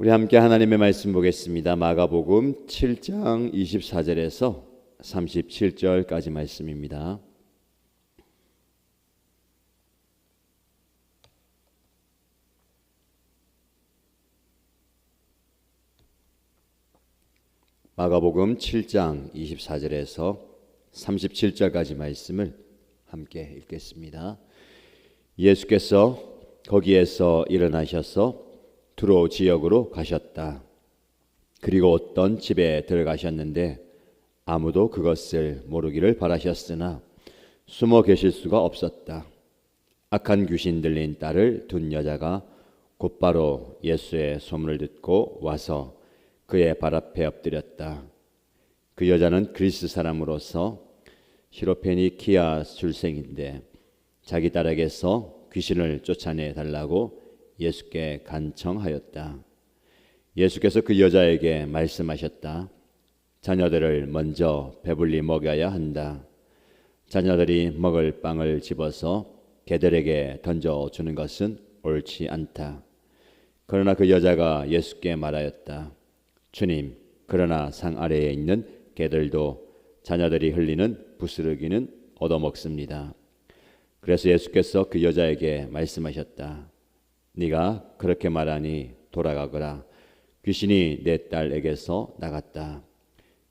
우리 함께 하나님의 말씀 보겠습니다. 마가복음 7장 24절에서 37절까지 말씀입니다. 마가복음 7장 24절에서 37절까지 말씀을 함께 읽겠습니다. 예수께서 거기에서 일어나셔서 두로 지역으로 가셨다. 그리고 어떤 집에 들어가셨는데 아무도 그것을 모르기를 바라셨으나 숨어 계실 수가 없었다. 악한 귀신 들린 딸을 둔 여자가 곧바로 예수의 소문을 듣고 와서 그의 발 앞에 엎드렸다. 그 여자는 그리스 사람으로서 시로페니키아 출생인데 자기 딸에게서 귀신을 쫓아내 달라고 예수께 간청하였다. 예수께서 그 여자에게 말씀하셨다. 자녀들을 먼저 배불리 먹여야 한다. 자녀들이 먹을 빵을 집어서 개들에게 던져주는 것은 옳지 않다. 그러나 그 여자가 예수께 말하였다. 주님, 그러나 상 아래에 있는 개들도 자녀들이 흘리는 부스러기는 얻어먹습니다. 그래서 예수께서 그 여자에게 말씀하셨다. 네가 그렇게 말하니 돌아가거라. 귀신이 내 딸에게서 나갔다.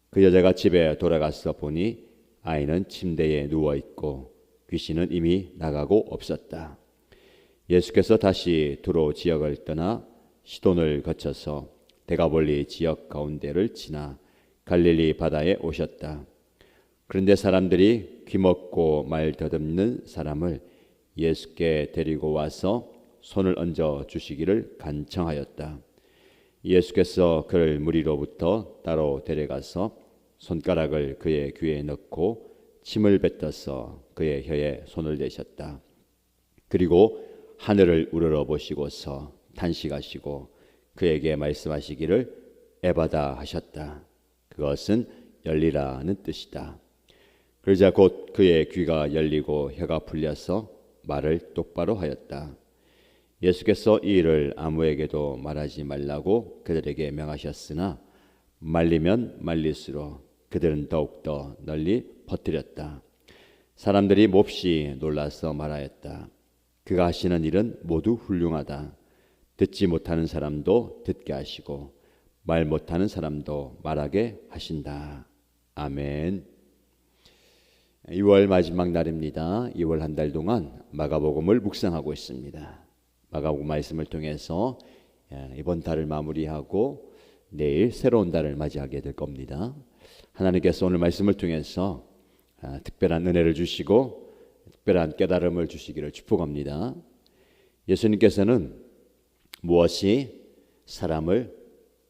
그 여자가 집에 돌아가서 보니 아이는 침대에 누워있고 귀신은 이미 나가고 없었다. 예수께서 다시 두로 지역을 떠나 시돈을 거쳐서 데가볼리 지역 가운데를 지나 갈릴리 바다에 오셨다. 그런데 사람들이 귀먹고 말 더듬는 사람을 예수께 데리고 와서 손을 얹어 주시기를 간청하였다. 예수께서 그를 무리로부터 따로 데려가서 손가락을 그의 귀에 넣고 침을 뱉어서 그의 혀에 손을 대셨다. 그리고 하늘을 우러러 보시고서 탄식하시고 그에게 말씀하시기를 에바다 하셨다. 그것은 열리라는 뜻이다. 그러자 곧 그의 귀가 열리고 혀가 풀려서 말을 똑바로 하였다. 예수께서 이 일을 아무에게도 말하지 말라고 그들에게 명하셨으나 말리면 말릴수록 그들은 더욱더 널리 퍼뜨렸다. 사람들이 몹시 놀라서 말하였다. 그가 하시는 일은 모두 훌륭하다. 듣지 못하는 사람도 듣게 하시고 말 못하는 사람도 말하게 하신다. 아멘. 2월 마지막 날입니다. 2월 한 달 동안 마가복음을 묵상하고 있습니다. 마가복음 말씀을 통해서 이번 달을 마무리하고 내일 새로운 달을 맞이하게 될 겁니다. 하나님께서 오늘 말씀을 통해서 특별한 은혜를 주시고 특별한 깨달음을 주시기를 축복합니다. 예수님께서는 무엇이 사람을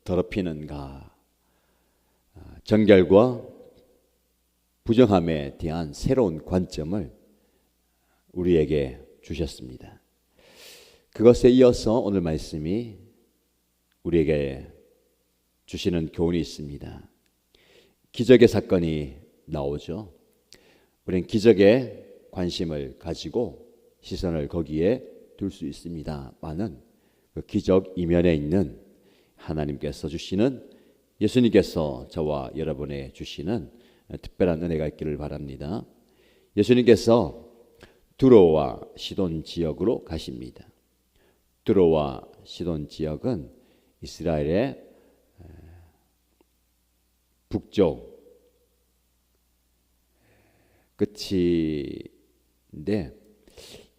더럽히는가, 정결과 부정함에 대한 새로운 관점을 우리에게 주셨습니다. 그것에 이어서 오늘 말씀이 우리에게 주시는 교훈이 있습니다. 기적의 사건이 나오죠. 우리는 기적에 관심을 가지고 시선을 거기에 둘 수 있습니다만은 그 기적 이면에 있는 하나님께서 주시는, 예수님께서 저와 여러분에 주시는 특별한 은혜가 있기를 바랍니다. 예수님께서 두로와 시돈 지역으로 가십니다. 두로와 시돈 지역은 이스라엘의 북쪽 끝인데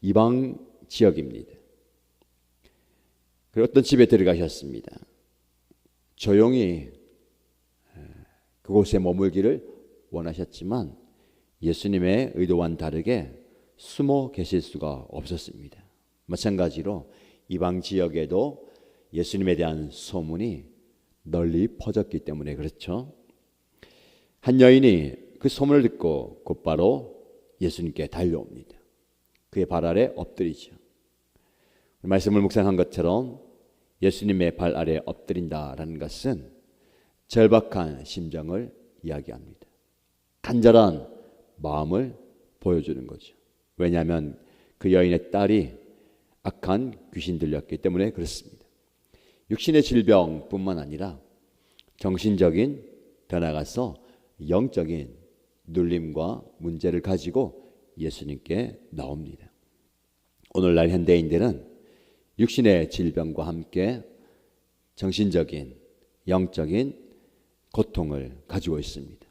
이방 지역입니다. 그리고 어떤 집에 들어가셨습니다. 조용히 그곳에 머물기를 원하셨지만 예수님의 의도와는 다르게 숨어 계실 수가 없었습니다. 마찬가지로 이방 지역에도 예수님에 대한 소문이 널리 퍼졌기 때문에 그렇죠. 한 여인이 그 소문을 듣고 곧바로 예수님께 달려옵니다. 그의 발 아래 엎드리죠. 말씀을 묵상한 것처럼 예수님의 발 아래 엎드린다라는 것은 절박한 심정을 이야기합니다. 간절한 마음을 보여주는 거죠. 왜냐하면 그 여인의 딸이 악한 귀신 들렸기 때문에 그렇습니다. 육신의 질병뿐만 아니라 정신적인, 더 나아가서 영적인 눌림과 문제를 가지고 예수님께 나옵니다. 오늘날 현대인들은 육신의 질병과 함께 정신적인, 영적인 고통을 가지고 있습니다.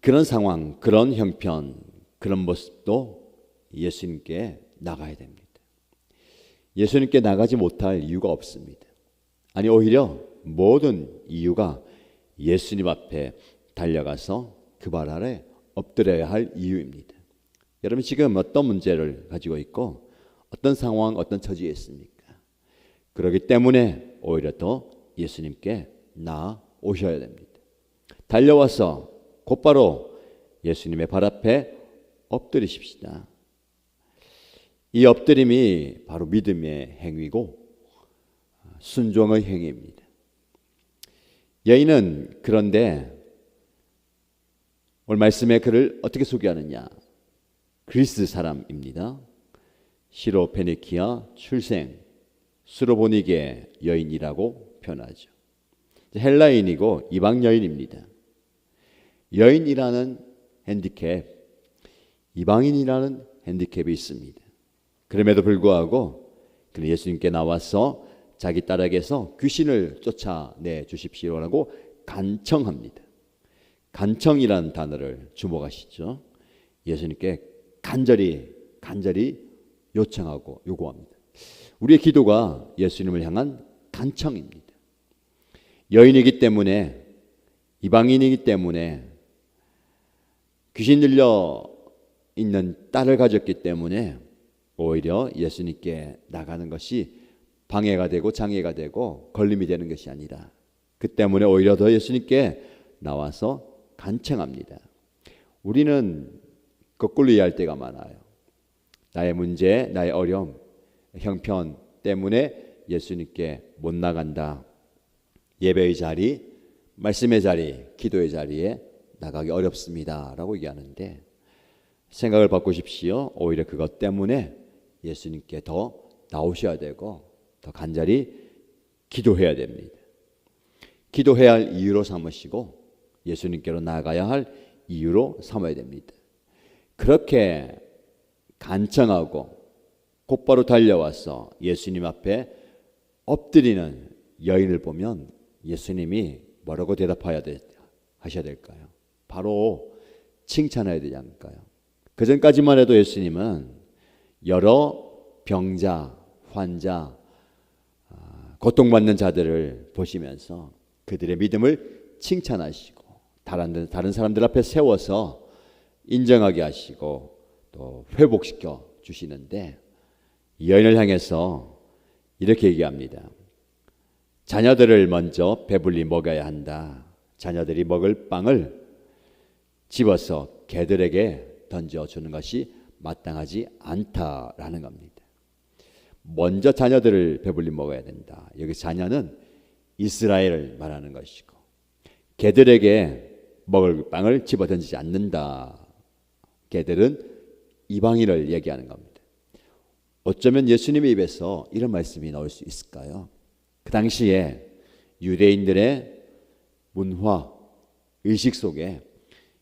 그런 상황, 그런 형편, 그런 모습도 예수님께 나가야 됩니다. 예수님께 나가지 못할 이유가 없습니다. 아니, 오히려 모든 이유가 예수님 앞에 달려가서 그 발 아래 엎드려야 할 이유입니다. 여러분, 지금 어떤 문제를 가지고 있고 어떤 상황, 어떤 처지에 있습니까? 그렇기 때문에 오히려 더 예수님께 나아오셔야 됩니다. 달려와서 곧바로 예수님의 발 앞에 엎드리십시다. 이 엎드림이 바로 믿음의 행위고 순종의 행위입니다. 여인은 그런데 오늘 말씀에 그를 어떻게 소개하느냐? 그리스 사람입니다. 시로 페니키아 출생 수로보니게 여인이라고 표현하죠. 헬라인이고 이방 여인입니다. 여인이라는 핸디캡, 이방인이라는 핸디캡이 있습니다. 그럼에도 불구하고 그는 예수님께 나와서 자기 딸에게서 귀신을 쫓아내 주십시오라고 간청합니다. 간청이라는 단어를 주목하시죠. 예수님께 간절히 요청하고 요구합니다. 우리의 기도가 예수님을 향한 간청입니다. 여인이기 때문에, 이방인이기 때문에, 귀신 들려 있는 딸을 가졌기 때문에 오히려 예수님께 나가는 것이 방해가 되고 장애가 되고 걸림이 되는 것이 아니라 그 때문에 오히려 더 예수님께 나와서 간청합니다. 우리는 거꾸로 이해할 때가 많아요. 나의 문제, 나의 어려움, 형편 때문에 예수님께 못 나간다. 예배의 자리, 말씀의 자리, 기도의 자리에 나가기 어렵습니다 라고 얘기하는데, 생각을 바꾸십시오. 오히려 그것 때문에 예수님께 더 나오셔야 되고 더 간절히 기도해야 됩니다. 기도해야 할 이유로 삼으시고 예수님께로 나아가야 할 이유로 삼아야 됩니다. 그렇게 간청하고 곧바로 달려와서 예수님 앞에 엎드리는 여인을 보면 예수님이 뭐라고 하셔야 될까요? 바로 칭찬해야 되지 않을까요? 그 전까지만 해도 예수님은 여러 병자, 환자, 고통받는 자들을 보시면서 그들의 믿음을 칭찬하시고 다른 사람들 앞에 세워서 인정하게 하시고 또 회복시켜 주시는데, 이 여인을 향해서 이렇게 얘기합니다. 자녀들을 먼저 배불리 먹여야 한다. 자녀들이 먹을 빵을 집어서 개들에게 던져주는 것이 마땅하지 않다라는 겁니다. 먼저 자녀들을 배불리 먹어야 된다. 여기 자녀는 이스라엘을 말하는 것이고, 개들에게 먹을 빵을 집어 던지지 않는다. 개들은 이방인을 얘기하는 겁니다. 어쩌면 예수님의 입에서 이런 말씀이 나올 수 있을까요? 그 당시에 유대인들의 문화, 의식 속에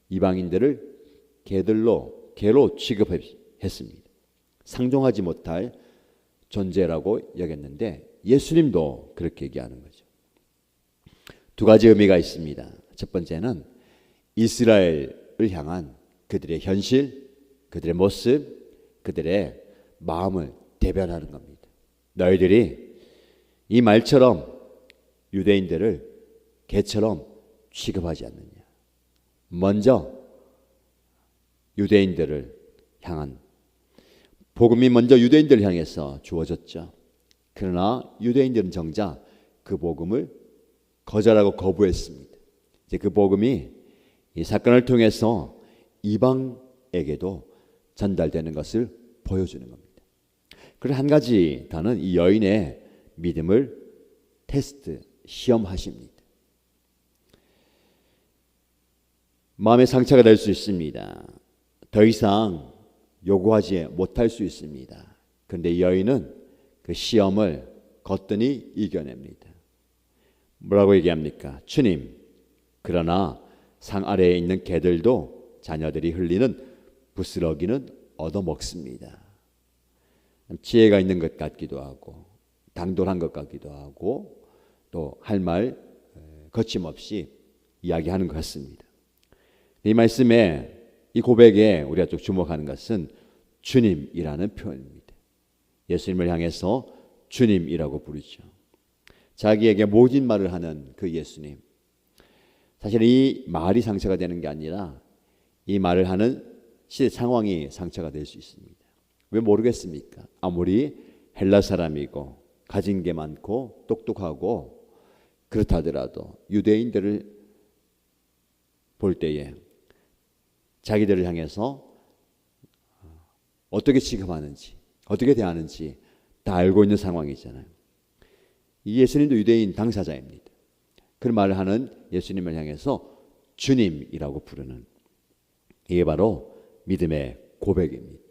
이방인들을 개로 취급했습니다. 상종하지 못할 존재라고 여겼는데 예수님도 그렇게 얘기하는 거죠. 두 가지 의미가 있습니다. 첫 번째는 이스라엘을 향한 그들의 현실, 그들의 모습, 그들의 마음을 대변하는 겁니다. 너희들이 이 말처럼 유대인들을 개처럼 취급하지 않느냐. 먼저 유대인들을 향한 복음이 먼저 유대인들을 향해서 주어졌죠. 그러나 유대인들은 정작 그 복음을 거절하고 거부했습니다. 이제 그 복음이 이 사건을 통해서 이방에게도 전달되는 것을 보여주는 겁니다. 그리고 한 가지 더는 이 여인의 믿음을 테스트, 시험하십니다. 마음의 상처가 될 수 있습니다. 더 이상 요구하지 못할 수 있습니다. 그런데 이 여인은 그 시험을 거뜬히 이겨냅니다. 뭐라고 얘기합니까? 주님, 그러나 상 아래에 있는 개들도 자녀들이 흘리는 부스러기는 얻어먹습니다. 지혜가 있는 것 같기도 하고 당돌한 것 같기도 하고 또 할 말 거침없이 이야기하는 것 같습니다. 이 말씀에 이 고백에 우리가 좀 주목하는 것은 주님이라는 표현입니다. 예수님을 향해서 주님이라고 부르죠. 자기에게 모진 말을 하는 그 예수님. 사실 이 말이 상처가 되는 게 아니라 이 말을 하는 시대 상황이 상처가 될 수 있습니다. 왜 모르겠습니까? 아무리 헬라 사람이고 가진 게 많고 똑똑하고 그렇다 하더라도 유대인들을 볼 때에 자기들을 향해서 어떻게 취급하는지 어떻게 대하는지 다 알고 있는 상황이잖아요. 이 예수님도 유대인 당사자입니다. 그런 말을 하는 예수님을 향해서 주님이라고 부르는 이게 바로 믿음의 고백입니다.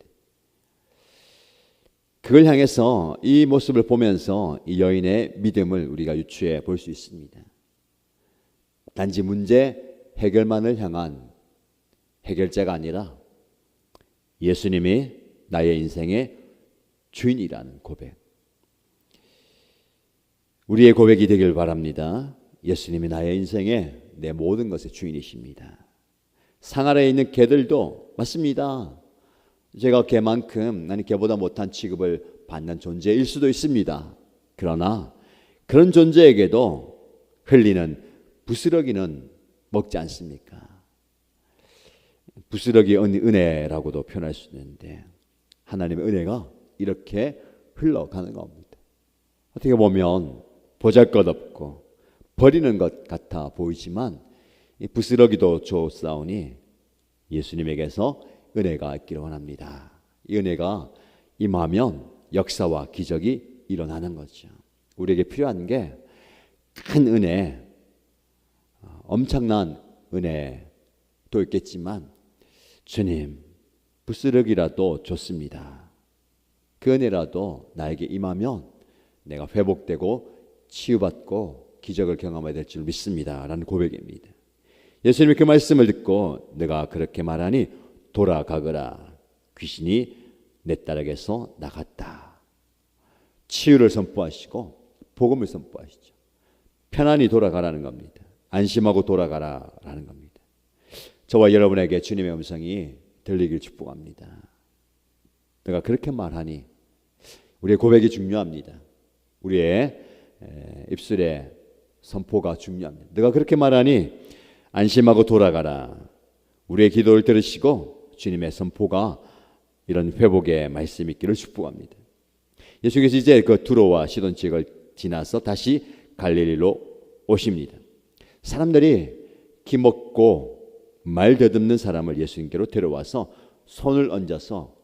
그걸 향해서 이 모습을 보면서 이 여인의 믿음을 우리가 유추해 볼 수 있습니다. 단지 문제 해결만을 향한 해결자가 아니라 예수님이 나의 인생의 주인이라는 고백. 우리의 고백이 되길 바랍니다. 예수님이 나의 인생의 내 모든 것의 주인이십니다. 상 아래에 있는 개들도 맞습니다. 제가 개만큼 나는 개보다 못한 취급을 받는 존재일 수도 있습니다. 그러나 그런 존재에게도 흘리는 부스러기는 먹지 않습니까? 부스러기 은혜라고도 표현할 수 있는데 하나님의 은혜가 이렇게 흘러가는 겁니다. 어떻게 보면 보잘것없고 버리는 것 같아 보이지만 이 부스러기도 좋사오니 예수님에게서 은혜가 있기를 원합니다. 이 은혜가 임하면 역사와 기적이 일어나는 거죠. 우리에게 필요한 게 큰 은혜, 엄청난 은혜도 있겠지만 주님, 부스러기라도 좋습니다. 그 은혜라도 나에게 임하면 내가 회복되고 치유받고 기적을 경험하게 될 줄 믿습니다. 라는 고백입니다. 예수님이 그 말씀을 듣고 내가 그렇게 말하니 돌아가거라. 귀신이 내 딸에게서 나갔다. 치유를 선포하시고 복음을 선포하시죠. 편안히 돌아가라는 겁니다. 안심하고 돌아가라라는 겁니다. 저와 여러분에게 주님의 음성이 들리길 축복합니다. 내가 그렇게 말하니 우리의 고백이 중요합니다. 우리의 입술의 선포가 중요합니다. 내가 그렇게 말하니 안심하고 돌아가라. 우리의 기도를 들으시고 주님의 선포가 이런 회복의 말씀이 있기를 축복합니다. 예수께서 이제 그 두로와 시돈 지역을 지나서 다시 갈릴리로 오십니다. 사람들이 기먹고 말 더듬는 사람을 예수님께로 데려와서 손을 얹어서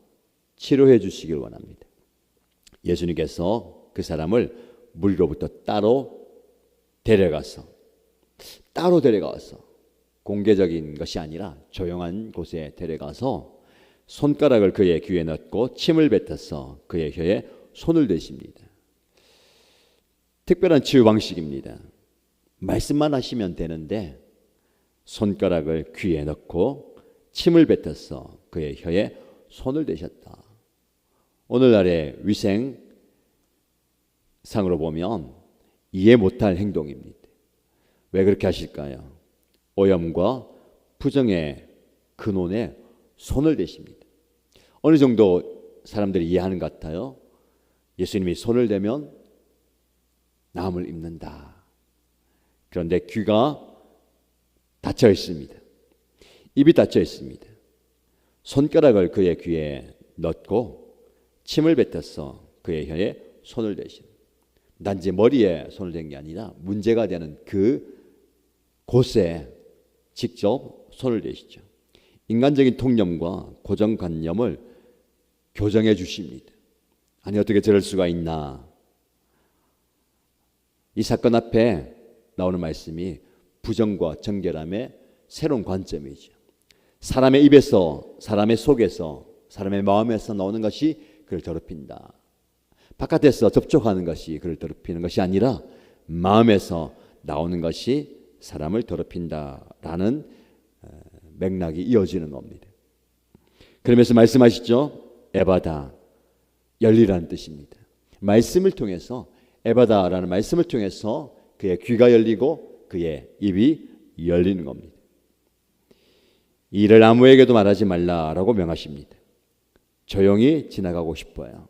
치료해 주시길 원합니다. 예수님께서 그 사람을 무리로부터 따로 데려가서 공개적인 것이 아니라 조용한 곳에 데려가서 손가락을 그의 귀에 넣고 침을 뱉어서 그의 혀에 손을 대십니다. 특별한 치유 방식입니다. 말씀만 하시면 되는데 손가락을 귀에 넣고 침을 뱉어서 그의 혀에 손을 대셨다. 오늘날의 위생상으로 보면 이해 못할 행동입니다. 왜 그렇게 하실까요? 오염과 부정의 근원에 손을 대십니다. 어느 정도 사람들이 이해하는 것 같아요. 예수님이 손을 대면 남을 입는다. 그런데 귀가 닫혀 있습니다. 입이 닫혀 있습니다. 손가락을 그의 귀에 넣고 침을 뱉어서 그의 혀에 손을 대십니다. 단지 머리에 손을 댄 게 아니라 문제가 되는 그 곳에 직접 손을 대시죠. 인간적인 통념과 고정관념을 교정해 주십니다. 아니 어떻게 저럴 수가 있나. 이 사건 앞에 나오는 말씀이 부정과 정결함의 새로운 관점이죠. 사람의 입에서, 사람의 속에서, 사람의 마음에서 나오는 것이 그를 더럽힌다. 바깥에서 접촉하는 것이 그를 더럽히는 것이 아니라 마음에서 나오는 것이 사람을 더럽힌다라는 맥락이 이어지는 겁니다. 그러면서 말씀하시죠. 에바다, 열리라는 뜻입니다. 말씀을 통해서, 에바다라는 말씀을 통해서 그의 귀가 열리고 그의 입이 열리는 겁니다. 이 일을 아무에게도 말하지 말라라고 명하십니다. 조용히 지나가고 싶어요.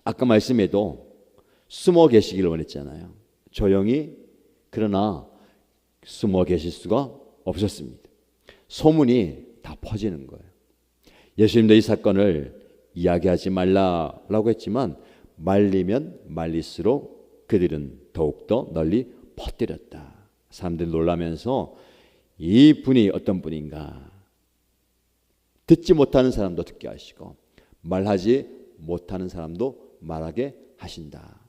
아까 말씀에도 숨어 계시기를 원했잖아요. 조용히, 그러나 숨어 계실 수가 없었습니다. 소문이 다 퍼지는 거예요. 예수님도 이 사건을 이야기하지 말라라고 했지만 말리면 말릴수록 그들은 더욱더 널리 퍼뜨렸다. 사람들이 놀라면서 이 분이 어떤 분인가, 듣지 못하는 사람도 듣게 하시고 말하지 못하는 사람도 말하게 하신다.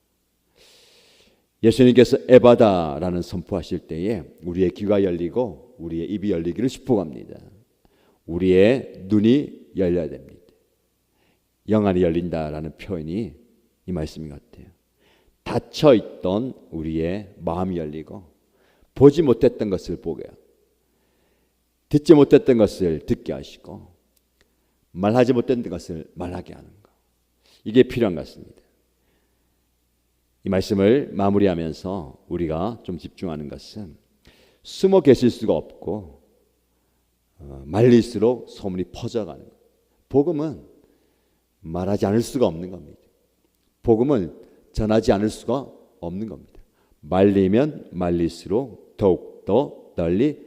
예수님께서 에바다라는 선포하실 때에 우리의 귀가 열리고 우리의 입이 열리기를 축복합니다. 우리의 눈이 열려야 됩니다. 영안이 열린다라는 표현이 이 말씀인 것 같아요. 닫혀있던 우리의 마음이 열리고 보지 못했던 것을 보게, 듣지 못했던 것을 듣게 하시고 말하지 못했던 것을 말하게 하는 것, 이게 필요한 것 같습니다. 이 말씀을 마무리하면서 우리가 좀 집중하는 것은 숨어 계실 수가 없고 말릴수록 소문이 퍼져가는 것. 복음은 말하지 않을 수가 없는 겁니다. 복음을 전하지 않을 수가 없는 겁니다. 말리면 말릴수록 더욱더 널리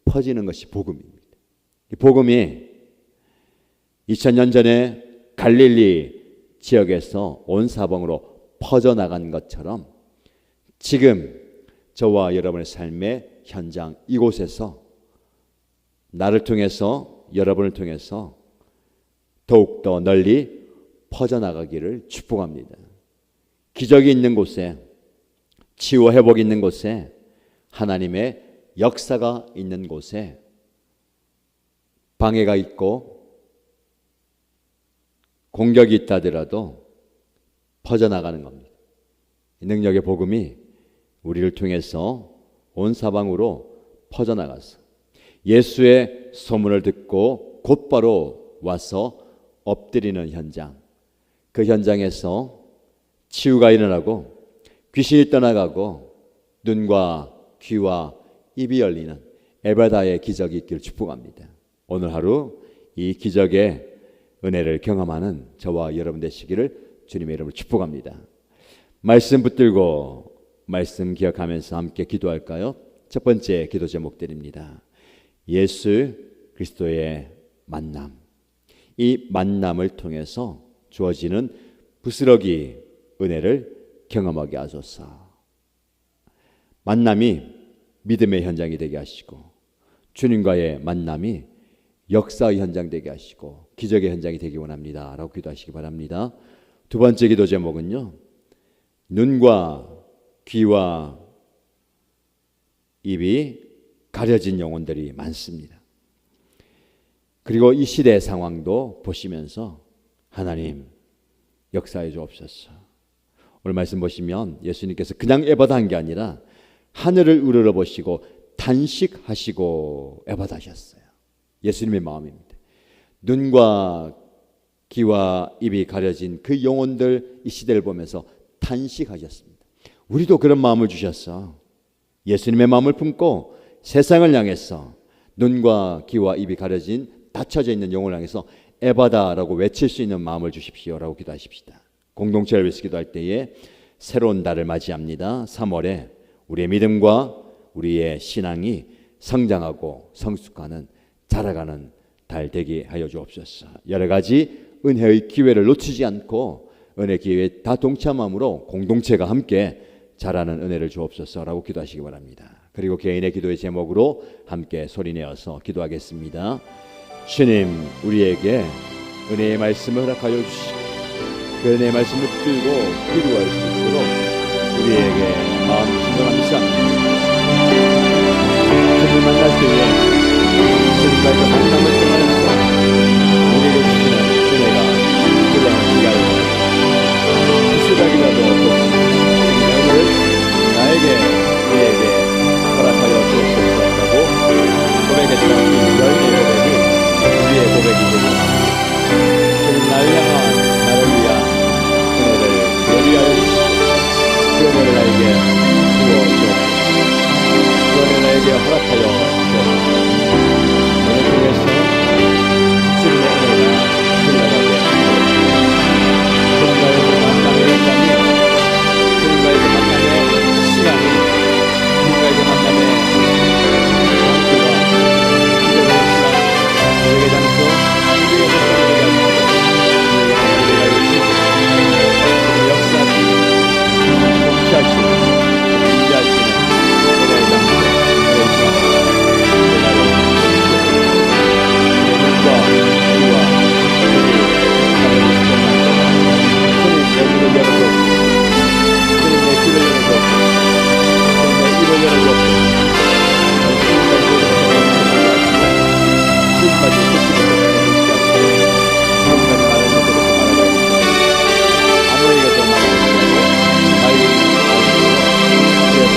퍼지는 것이 복음입니다. 이 복음이 2000년 전에 갈릴리 지역에서 온 사방으로 퍼져나간 것처럼 지금 저와 여러분의 삶의 현장 이곳에서 나를 통해서, 여러분을 통해서 더욱더 널리 퍼져나가기를 축복합니다. 기적이 있는 곳에, 치유와 회복이 있는 곳에, 하나님의 역사가 있는 곳에 방해가 있고 공격이 있다 하더라도 퍼져나가는 겁니다. 이 능력의 복음이 우리를 통해서 온 사방으로 퍼져나가서 예수의 소문을 듣고 곧바로 와서 엎드리는 현장, 그 현장에서 치유가 일어나고 귀신이 떠나가고 눈과 귀와 입이 열리는 에바다의 기적이 있기를 축복합니다. 오늘 하루 이 기적의 은혜를 경험하는 저와 여러분 되시기를 주님의 이름으로 축복합니다. 말씀 붙들고 말씀 기억하면서 함께 기도할까요? 첫 번째 기도 제목 드립니다. 예수 그리스도의 만남. 이 만남을 통해서 주어지는 부스러기 은혜를 경험하게 하소서. 만남이 믿음의 현장이 되게 하시고 주님과의 만남이 역사의 현장 되게 하시고 기적의 현장이 되기 원합니다 라고 기도하시기 바랍니다. 두 번째 기도 제목은요, 눈과 귀와 입이 가려진 영혼들이 많습니다. 그리고 이 시대의 상황도 보시면서 하나님 역사해 주옵소서. 오늘 말씀 보시면 예수님께서 그냥 에바다한 게 아니라 하늘을 우러러 보시고 단식하시고 에바다하셨어요. 예수님의 마음입니다. 눈과 귀와 입이 가려진 그 영혼들, 이 시대를 보면서 탄식하셨습니다. 우리도 그런 마음을 주셨어. 예수님의 마음을 품고 세상을 향해서 눈과 귀와 입이 가려진 닫혀져 있는 영혼을 향해서 에바다라고 외칠 수 있는 마음을 주십시오라고 기도하십시다. 공동체를 위해서 기도할 때에 새로운 달을 맞이합니다. 3월에 우리의 믿음과 우리의 신앙이 성장하고 성숙하는, 자라가는 달 되게 하여 주옵소서. 여러 가지 은혜의 기회를 놓치지 않고 은혜 기회에 다 동참함으로 공동체가 함께 자라는 은혜를 주옵소서라고 기도하시기 바랍니다. 그리고 개인의 기도의 제목으로 함께 소리내어서 기도하겠습니다. 주님, 우리에게 은혜의 말씀을 허락하여 주시고 그 은혜의 말씀을 붙들고 기도할 수 있도록 우리에게 마음 진정합니다. 주님 만날 때에 주님과의 만남을 통하여서 우리에게 주시는 은혜가 흘러가시기 바랍니다.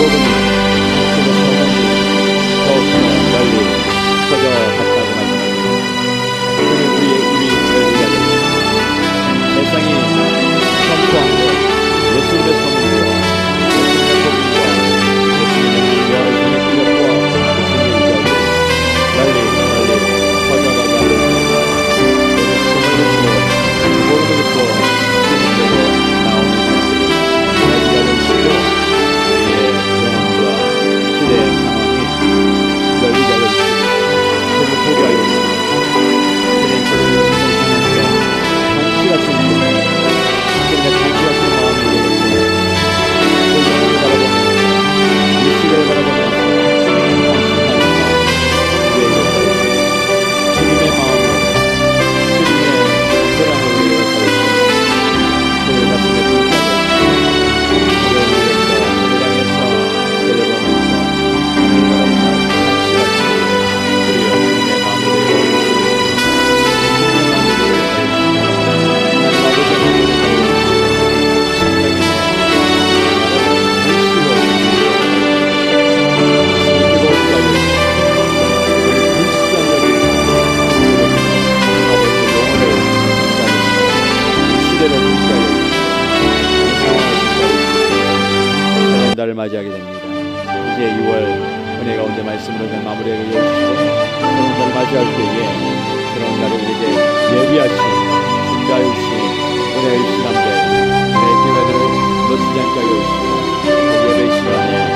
복음이 한국의 소문이 더욱더 널리 퍼져갔다고 말씀합니다. 그는 우리의 열리가 됩니다. 세상이 선포한 것, 예수님의 소문과 예수님의 복음과 예수님의 능력, 예수님의 기적과 예수님의 이적이 널리 퍼져가게 하는 모든 숨을 듣고 복음을 듣고 주님께로 나오는 사람들이 열리가 되시고 우리의 영혼과 시대의 상황이 열리가 되시고 그를 보게 하여 주시고 그는 그를 보시면서 한시같은 그는 한시같은 마음이 되겠고 그 영혼을 바라보면서 이 시대를 바라보면서 한심한 우리의 이렇게 주님의 마음으로 주님의 사랑을 우리에게 가르치고 그 가슴에 불타고 그를 위해서 그를 향해서 그를 보면서 하늘을 바라보며 한시같이 우리여 주님의 마음을 이루어주시고 주님의 마음을 이루어주시고 하나님 아버지의 마음을 이루어주시고 성령님의 달을 맞이하게 됩니다. 이제 6월 은혜 가운데 말씀으로 된 마무리를 이어주시고 그런 달을 맞이할 때에 그런 달을 우리에게 예비하신 준비하여 주신 은혜의 시간들 내 교회들을 놓치지 않게 하여 주시고 그 예배 시간에